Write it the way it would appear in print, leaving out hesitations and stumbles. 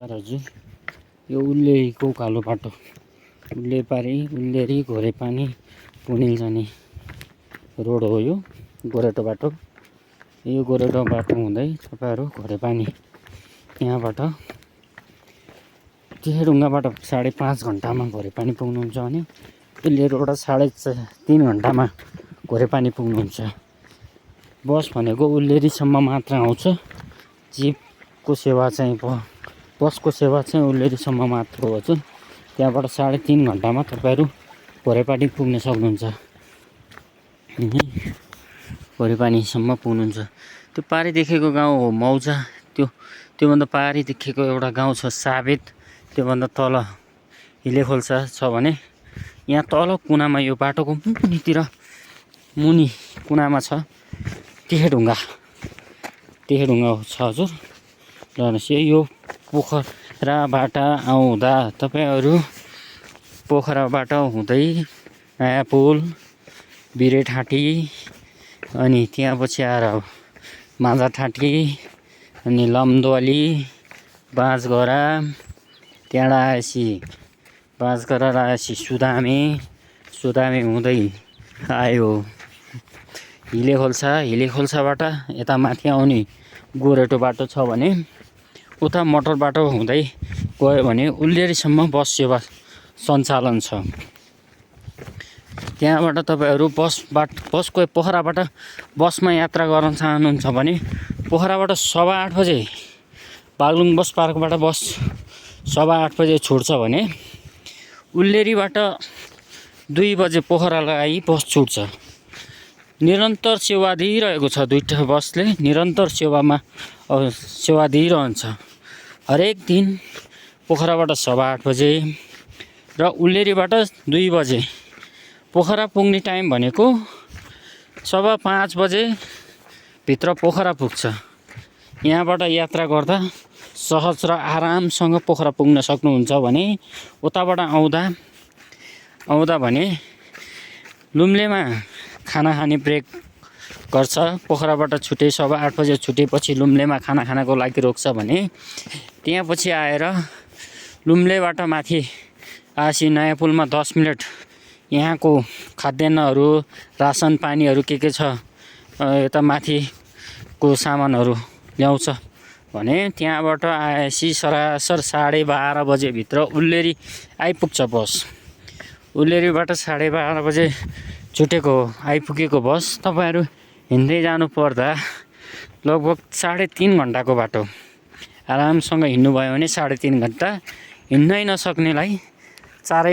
हजुर यो उल्लेरीको उकालो बाटो उल्लेरी घोरेपानी पुनिल जाने रोड हो यो गोरेटो बाटो। यो गोरेटो बाटो हुँदै तपाईहरु घोरेपानी यहाँबाट ढुङ्गाबाट 5.5 घण्टामा घोरेपानी पुग्नुहुन्छ भने उल्लेरीबाट 3.5 घण्टामा घोरेपानी पुग्नुहुन्छ। बस भनेको उल्लेरीसम्म मात्र आउँछ। जीपको सेवा चाहिँ बसको सेवा चाहिँ उल्लेरीसम्म मात्र हो हजुर। त्यहाँबाट 3.5 घण्टामा तपाईहरु घोरेपानी पुग्न सक्नुहुन्छ। घोरेपानीसम्म पुग्नुहुन्छ। त्यो पारी देखेको गाउँ हो मौजा। त्योभन्दा पारी देखेको एउटा गाउँ छ साबेत। त्योभन्दा तल हिलेखोल्सा छ भने यहाँ तल कुनामा यो बाटोको मुनि कुनामा छ टेहेढुङ्गा छ हजुर। हेर्नुस् यो पोखराबाट आउँदा तपाईहरु पोखराबाट हुँदै नयाँ पुल बिरेठाँटी अनि त्यहाँ पछि आएर माझाठाँटी अनि लमदोली बाँसगरा त्यहाँबाट आएपछि सुदामे हुँदै आयो हिलेखोल्साबाट यता माथि आउने गोरेटो बाटो छ भने उता मोटर बाटो हुँदै गयो भने उल्लेरीसम्म बस सेवा सञ्चालन छ। त्यहाँबाट तपाईहरु बसको पोखराबाट बसमा यात्रा गर्न चाहनुहुन्छ भने पोखराबाट 8:15 बजे बागलुङ बस पार्कबाट बस 8:15 बजे छुट्छ भने उल्लेरीबाट 2 बजे पोखरालाई बस छुट्छ। निरन्तर सेवा दिइरहेको छ। दुईटा बसले निरन्तर सेवा दिइरहन्छ। हरेक दिन पोखराबाट 8:15 बजे र उल्लेरीबाट 2 बजे। पोखरा पुग्ने टाइम भनेको 5:15 बजे भित्र पोखरा पुग्छ। यहाँबाट यात्रा गर्दा सहज र आरामसँग पोखरा पुग्न सक्नुहुन्छ भने उताबाट आउँदा भने लुम्लेमा खाना खाने ब्रेक गर्छ। पोखराबाट छुटे 8:15 बजे छुटेपछि लुम्लेमा खाना खानको लागि रोक्छ भने त्यहाँ पछि आएर लुम्लेबाट माथि आसी नयाँ पुलमा 10 मिनेट यहाँको खाद्यान्नहरू रासन पानीहरू के छ यता माथिको सामानहरू ल्याउँछ भने त्यहाँबाट आएपछि सरासर 12:30 बजे भित्र उल्लेरी आइपुग्छ बस। उल्लेरीबाट 12:30 बजे आइपुगेको बस तपाईहरु हिँड्दै जानु पर्दा लगभग 3.5 घण्टाको बाटो। आरामसँग हिँड्नु भयो भने 3.5 घण्टा। हिँड्नै नसक्नेलाई 4